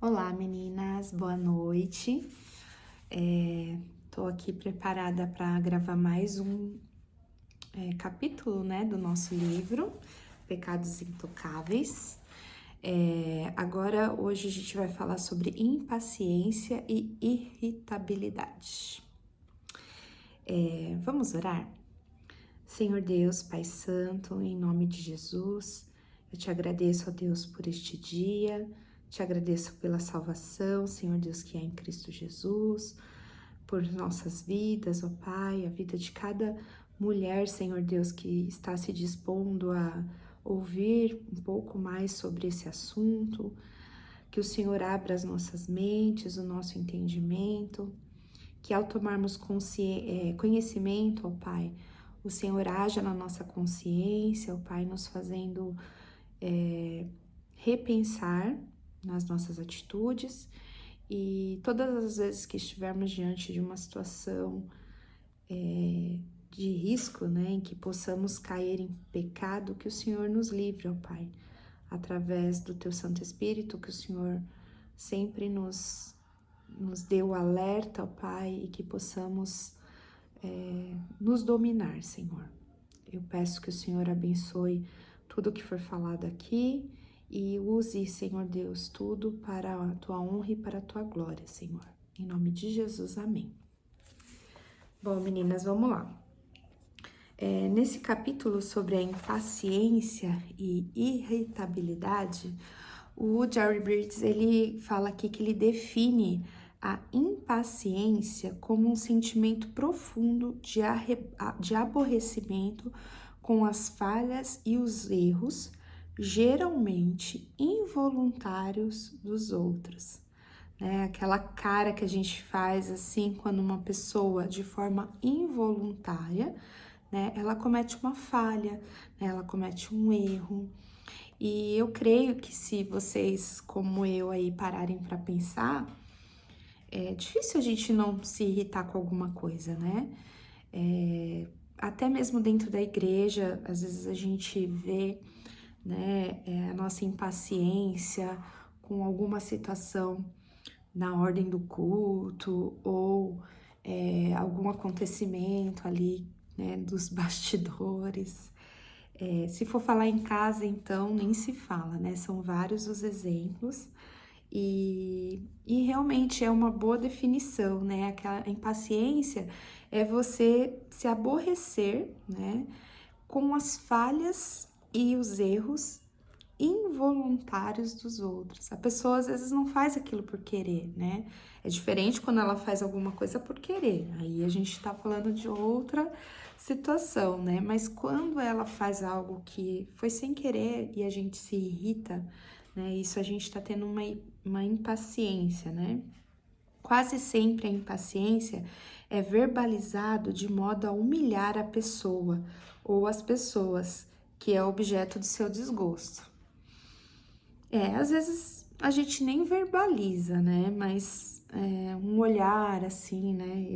Olá, meninas, boa noite. Tô aqui preparada para gravar mais um capítulo, né, do nosso livro, Pecados Intocáveis. Hoje a gente vai falar sobre impaciência e irritabilidade. Vamos orar? Senhor Deus, Pai Santo, em nome de Jesus, eu te agradeço, ó Deus, por este dia, te agradeço pela salvação, Senhor Deus, que é em Cristo Jesus, por nossas vidas, ó Pai, a vida de cada mulher, Senhor Deus, que está se dispondo a ouvir um pouco mais sobre esse assunto, que o Senhor abra as nossas mentes, o nosso entendimento, que ao tomarmos conhecimento, ó Pai, o Senhor haja na nossa consciência, ó Pai, nos fazendo repensar nas nossas atitudes e todas as vezes que estivermos diante de uma situação de risco, né, em que possamos cair em pecado, que o Senhor nos livre, ó Pai, através do Teu Santo Espírito, que o Senhor sempre nos dê o alerta, ó Pai, e que possamos nos dominar, Senhor. Eu peço que o Senhor abençoe tudo o que for falado aqui e use, Senhor Deus, tudo para a Tua honra e para a Tua glória, Senhor. Em nome de Jesus, amém. Bom, meninas, vamos lá. Nesse capítulo sobre a impaciência e irritabilidade, o Jerry Bridges, ele fala aqui que ele define a impaciência como um sentimento profundo de aborrecimento com as falhas e os erros, geralmente involuntários dos outros. Aquela cara que a gente faz assim quando uma pessoa, de forma involuntária, ela comete uma falha, ela comete um erro. E eu creio que se vocês, como eu, aí pararem para pensar, é difícil a gente não se irritar com alguma coisa, né? Até mesmo dentro da igreja, às vezes a gente vê, né, a nossa impaciência com alguma situação na ordem do culto ou algum acontecimento ali, né, dos bastidores. Se for falar em casa, então, nem se fala, né? São vários os exemplos e realmente é uma boa definição, né? Aquela impaciência é você se aborrecer, né, com as falhas e os erros involuntários dos outros. A pessoa às vezes não faz aquilo por querer, né? É diferente quando ela faz alguma coisa por querer. Aí a gente tá falando de outra situação, né? Mas quando ela faz algo que foi sem querer e a gente se irrita, né? Isso a gente tá tendo uma impaciência, né? Quase sempre a impaciência é verbalizado de modo a humilhar a pessoa ou as pessoas que é objeto do seu desgosto. Às vezes a gente nem verbaliza, né? Mas um olhar assim, né?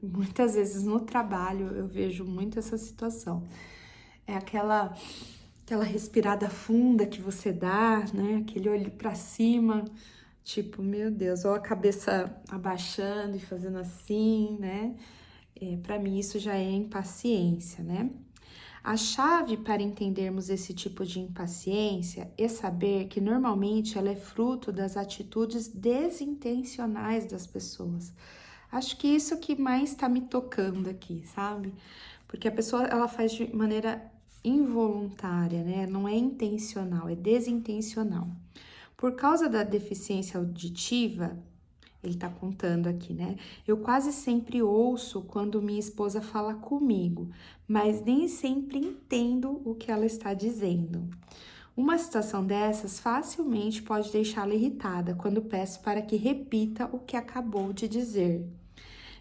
Muitas vezes no trabalho eu vejo muito essa situação. É aquela respirada funda que você dá, né? Aquele olho para cima, tipo, meu Deus, ou a cabeça abaixando e fazendo assim, né? Para mim isso já é impaciência, né? A chave para entendermos esse tipo de impaciência é saber que normalmente ela é fruto das atitudes desintencionais das pessoas. Acho que isso que mais está me tocando aqui, sabe? Porque a pessoa ela faz de maneira involuntária, né? Não é intencional, é desintencional. Por causa da deficiência auditiva, ele tá contando aqui, né? Eu quase sempre ouço quando minha esposa fala comigo, mas nem sempre entendo o que ela está dizendo. Uma situação dessas facilmente pode deixá-la irritada quando peço para que repita o que acabou de dizer.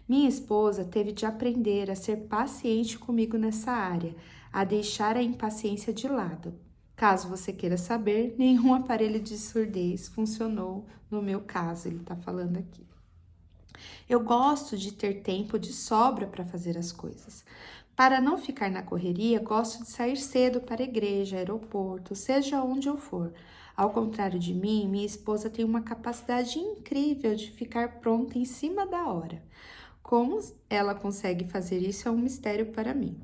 Minha esposa teve de aprender a ser paciente comigo nessa área, a deixar a impaciência de lado. Caso você queira saber, nenhum aparelho de surdez funcionou no meu caso, ele tá falando aqui. Eu gosto de ter tempo de sobra para fazer as coisas. Para não ficar na correria, gosto de sair cedo para a igreja, aeroporto, seja onde eu for. Ao contrário de mim, minha esposa tem uma capacidade incrível de ficar pronta em cima da hora. Como ela consegue fazer isso é um mistério para mim.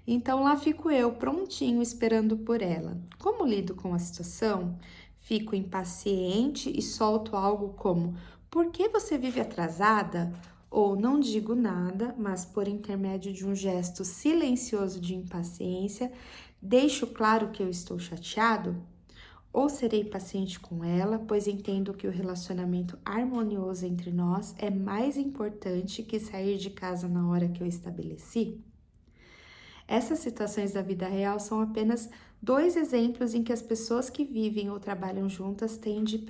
Então lá fico eu, prontinho, esperando por ela. Como lido com a situação? Fico impaciente e solto algo como: por que você vive atrasada? Ou não digo nada, mas por intermédio de um gesto silencioso de impaciência, deixo claro que eu estou chateado? Ou serei paciente com ela, pois entendo que o relacionamento harmonioso entre nós é mais importante que sair de casa na hora que eu estabeleci? Essas situações da vida real são apenas dois exemplos em que as pessoas que vivem ou trabalham juntas têm de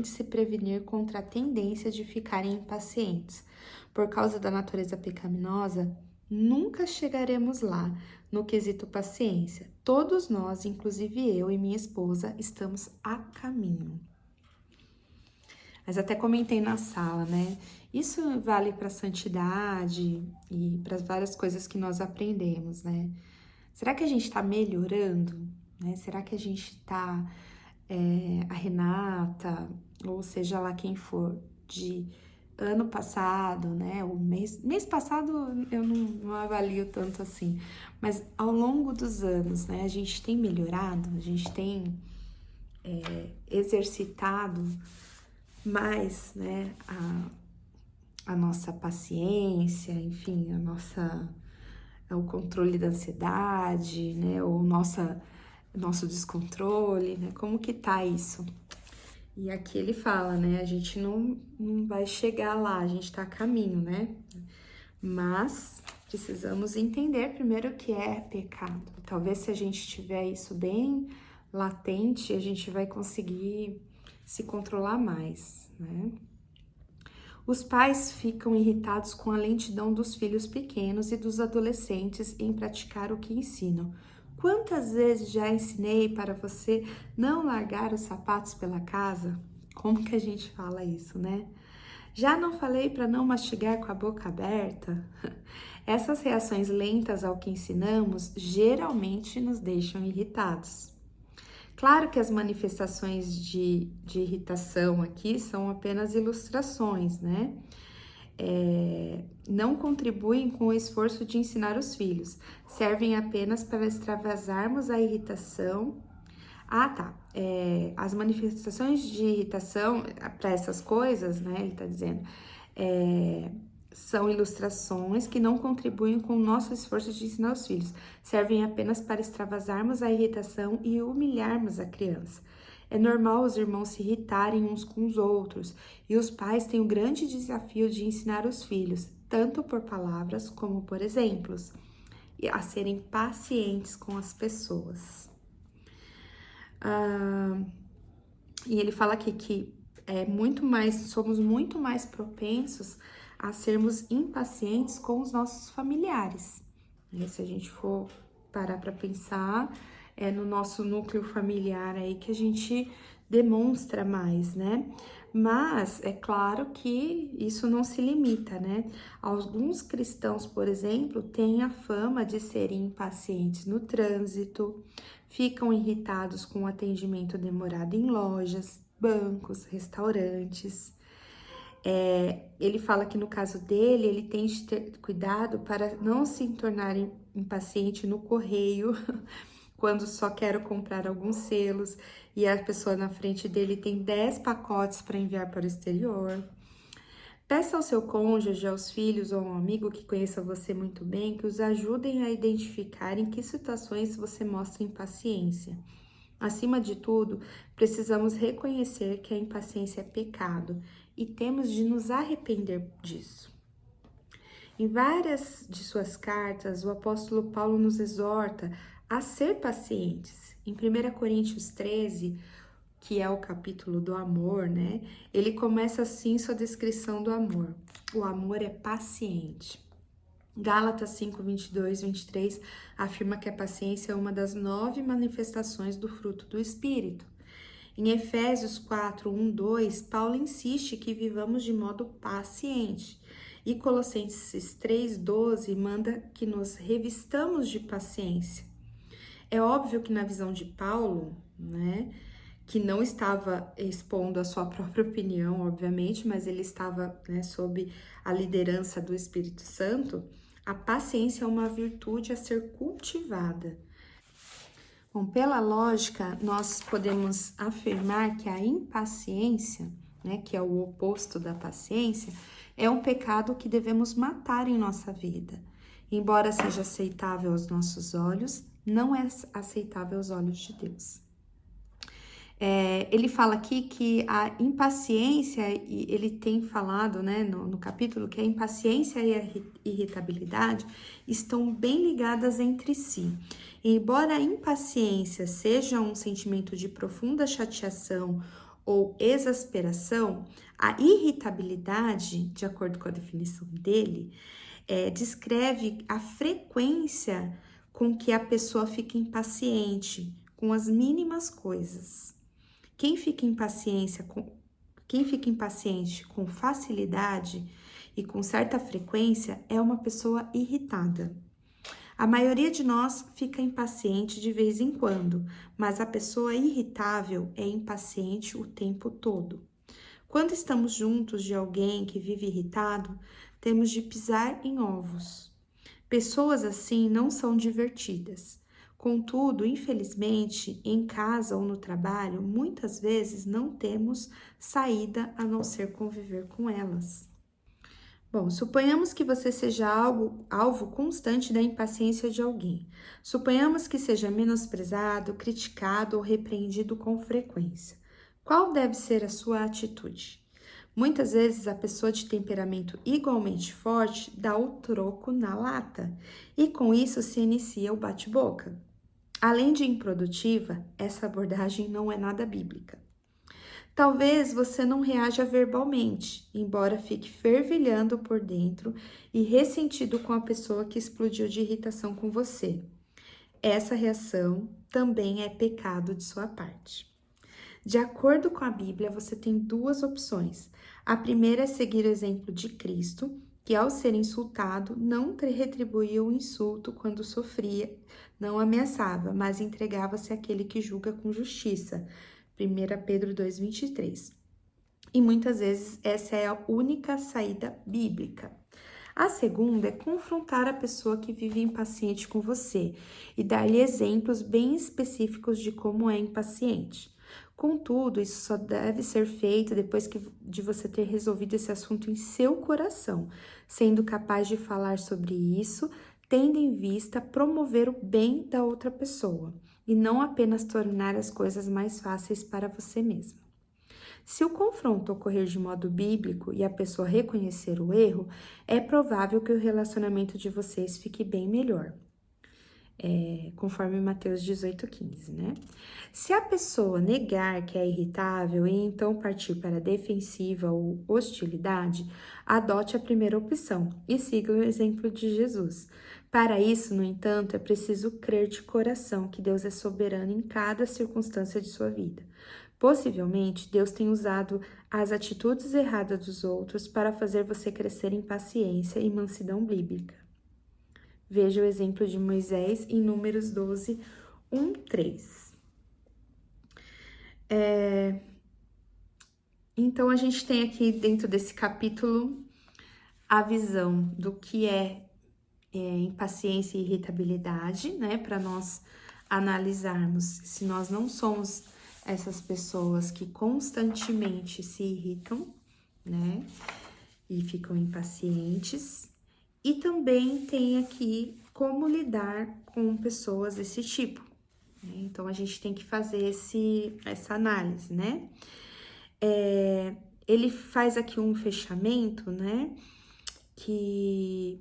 se prevenir contra a tendência de ficarem impacientes. Por causa da natureza pecaminosa, nunca chegaremos lá no quesito paciência. Todos nós, inclusive eu e minha esposa, estamos a caminho. Mas até comentei na sala, né? Isso vale para santidade e para várias coisas que nós aprendemos, né? Será que a gente está melhorando? Né? Será que a gente está, a Renata, ou seja lá quem for, de ano passado, né? O mês passado eu não avalio tanto assim, mas ao longo dos anos, né? A gente tem melhorado, a gente tem exercitado mais, né, a nossa paciência, enfim, o controle da ansiedade, né, nosso descontrole, né, como que tá isso? E aqui ele fala, né, a gente não vai chegar lá, a gente tá a caminho, né, mas precisamos entender primeiro o que é pecado. Talvez se a gente tiver isso bem latente, a gente vai conseguir se controlar mais, né? Os pais ficam irritados com a lentidão dos filhos pequenos e dos adolescentes em praticar o que ensinam. Quantas vezes já ensinei para você não largar os sapatos pela casa? Como que a gente fala isso, né? Já não falei para não mastigar com a boca aberta? Essas reações lentas ao que ensinamos geralmente nos deixam irritados. Claro que as manifestações de irritação aqui são apenas ilustrações, né? Não contribuem com o esforço de ensinar os filhos, servem apenas para extravasarmos a irritação. As manifestações de irritação para essas coisas, né? Ele tá dizendo, são ilustrações que não contribuem com o nosso esforço de ensinar os filhos, servem apenas para extravasarmos a irritação e humilharmos a criança. É normal os irmãos se irritarem uns com os outros, e os pais têm o grande desafio de ensinar os filhos, tanto por palavras como por exemplos, a serem pacientes com as pessoas. E ele fala aqui que somos muito mais propensos a sermos impacientes com os nossos familiares. E se a gente for parar para pensar, é no nosso núcleo familiar aí que a gente demonstra mais, né? Mas é claro que isso não se limita, né? Alguns cristãos, por exemplo, têm a fama de serem impacientes no trânsito, ficam irritados com o atendimento demorado em lojas, bancos, restaurantes. Ele fala que no caso dele, ele tem de ter cuidado para não se tornar impaciente no correio, quando só quero comprar alguns selos e a pessoa na frente dele tem 10 pacotes para enviar para o exterior. Peça ao seu cônjuge, aos filhos ou a um amigo que conheça você muito bem, que os ajudem a identificar em que situações você mostra impaciência. Acima de tudo, precisamos reconhecer que a impaciência é pecado e temos de nos arrepender disso. Em várias de suas cartas, o apóstolo Paulo nos exorta a ser pacientes. Em 1 Coríntios 13, que é o capítulo do amor, né? Ele começa assim sua descrição do amor. O amor é paciente. Gálatas 5, 22, 23 afirma que a paciência é uma das 9 manifestações do fruto do Espírito. Em Efésios 4, 1, 2, Paulo insiste que vivamos de modo paciente. E Colossenses 3, 12 manda que nos revistamos de paciência. É óbvio que na visão de Paulo, né, que não estava expondo a sua própria opinião, obviamente, mas ele estava, né, sob a liderança do Espírito Santo, a paciência é uma virtude a ser cultivada. Bom, pela lógica, nós podemos afirmar que a impaciência, né, que é o oposto da paciência, é um pecado que devemos matar em nossa vida. Embora seja aceitável aos nossos olhos, não é aceitável aos olhos de Deus. Ele fala aqui que a impaciência, e ele tem falado, né, no capítulo, que a impaciência e a irritabilidade estão bem ligadas entre si. Embora a impaciência seja um sentimento de profunda chateação ou exasperação, a irritabilidade, de acordo com a definição dele, descreve a frequência com que a pessoa fica impaciente com as mínimas coisas. Quem fica impaciente com facilidade e com certa frequência é uma pessoa irritada. A maioria de nós fica impaciente de vez em quando, mas a pessoa irritável é impaciente o tempo todo. Quando estamos juntos de alguém que vive irritado, temos de pisar em ovos. Pessoas assim não são divertidas. Contudo, infelizmente, em casa ou no trabalho, muitas vezes não temos saída a não ser conviver com elas. Bom, suponhamos que você seja alvo constante da impaciência de alguém. Suponhamos que seja menosprezado, criticado ou repreendido com frequência. Qual deve ser a sua atitude? Muitas vezes a pessoa de temperamento igualmente forte dá o troco na lata e com isso se inicia o bate-boca. Além de improdutiva, essa abordagem não é nada bíblica. Talvez você não reaja verbalmente, embora fique fervilhando por dentro e ressentido com a pessoa que explodiu de irritação com você. Essa reação também é pecado de sua parte. De acordo com a Bíblia, você tem duas opções. A primeira é seguir o exemplo de Cristo, que ao ser insultado, não retribuía o insulto quando sofria, não ameaçava, mas entregava-se àquele que julga com justiça. 1 Pedro 2,23. E muitas vezes essa é a única saída bíblica. A segunda é confrontar a pessoa que vive impaciente com você e dar-lhe exemplos bem específicos de como é impaciente. Contudo, isso só deve ser feito depois de você ter resolvido esse assunto em seu coração, sendo capaz de falar sobre isso, tendo em vista promover o bem da outra pessoa e não apenas tornar as coisas mais fáceis para você mesmo. Se o confronto ocorrer de modo bíblico e a pessoa reconhecer o erro, é provável que o relacionamento de vocês fique bem melhor. Conforme Mateus 18,15, né? Se a pessoa negar que é irritável e então partir para a defensiva ou hostilidade, adote a primeira opção e siga o exemplo de Jesus. Para isso, no entanto, é preciso crer de coração que Deus é soberano em cada circunstância de sua vida. Possivelmente, Deus tem usado as atitudes erradas dos outros para fazer você crescer em paciência e mansidão bíblica. Veja o exemplo de Moisés em Números 12, 1, 3. Então, a gente tem aqui dentro desse capítulo a visão do que é impaciência e irritabilidade, né? Para nós analisarmos se nós não somos essas pessoas que constantemente se irritam, né? E ficam impacientes. E também tem aqui como lidar com pessoas desse tipo. Né? Então, a gente tem que fazer essa análise, né? Ele faz aqui um fechamento, né? Que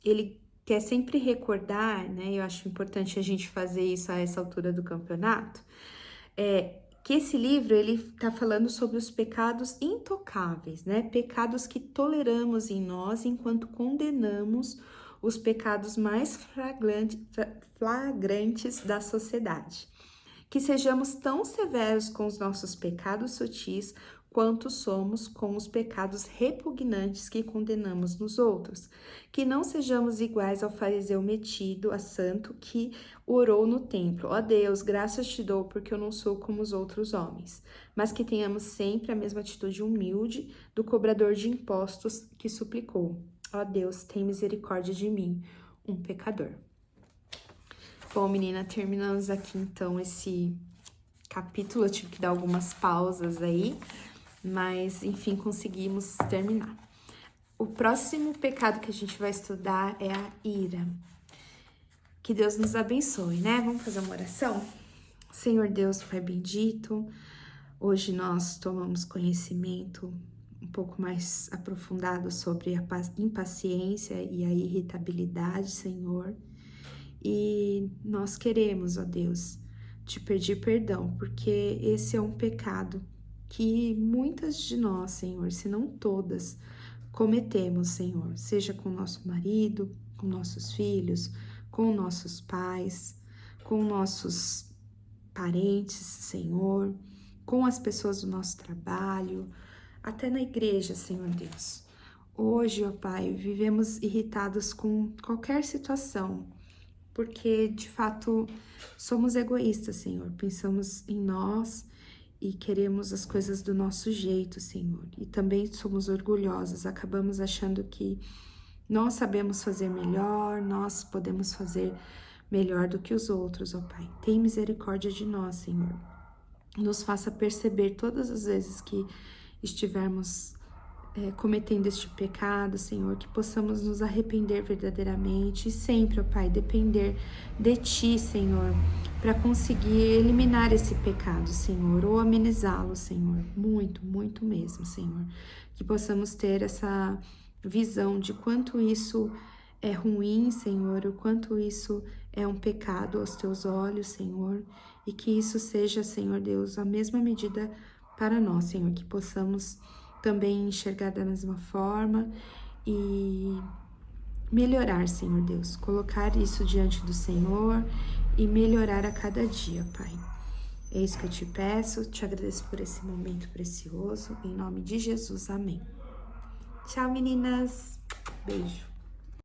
ele quer sempre recordar, né? Eu acho importante a gente fazer isso a essa altura do campeonato. Que esse livro, ele tá falando sobre os pecados intocáveis, né? Pecados que toleramos em nós enquanto condenamos os pecados mais flagrantes da sociedade. que sejamos tão severos com os nossos pecados sutis quanto somos com os pecados repugnantes que condenamos nos outros, que não sejamos iguais ao fariseu metido a santo que orou no templo. Ó Deus, graças te dou porque eu não sou como os outros homens, mas que tenhamos sempre a mesma atitude humilde do cobrador de impostos que suplicou. Ó Deus, tem misericórdia de mim, um pecador. Bom, menina, terminamos aqui então esse capítulo. Eu tive que dar algumas pausas aí, mas enfim, conseguimos terminar. O próximo pecado que a gente vai estudar é a ira. Que Deus nos abençoe, né? Vamos fazer uma oração? Senhor Deus, Pai bendito, hoje nós tomamos conhecimento um pouco mais aprofundado sobre a impaciência e a irritabilidade, Senhor. E nós queremos, ó Deus, te pedir perdão, porque esse é um pecado que muitas de nós, Senhor, se não todas, cometemos, Senhor, seja com nosso marido, com nossos filhos, com nossos pais, com nossos parentes, Senhor, com as pessoas do nosso trabalho, até na igreja, Senhor Deus. Hoje, ó Pai, vivemos irritados com qualquer situação, porque de fato somos egoístas, Senhor, pensamos em nós e queremos as coisas do nosso jeito, Senhor, e também somos orgulhosos, acabamos achando que nós sabemos fazer melhor, nós podemos fazer melhor do que os outros, ó Pai. Tem misericórdia de nós, Senhor. Nos faça perceber todas as vezes que estivermos cometendo este pecado, Senhor, que possamos nos arrepender verdadeiramente e sempre, ó Pai, depender de Ti, Senhor, para conseguir eliminar esse pecado, Senhor, ou amenizá-lo, Senhor, muito, muito mesmo, Senhor, que possamos ter essa visão de quanto isso é ruim, Senhor, o quanto isso é um pecado aos Teus olhos, Senhor, e que isso seja, Senhor Deus, a mesma medida para nós, Senhor, que possamos também enxergar da mesma forma e melhorar, Senhor Deus, colocar isso diante do Senhor e melhorar a cada dia, Pai. É isso que eu te peço, te agradeço por esse momento precioso, em nome de Jesus, amém. Tchau, meninas, beijo.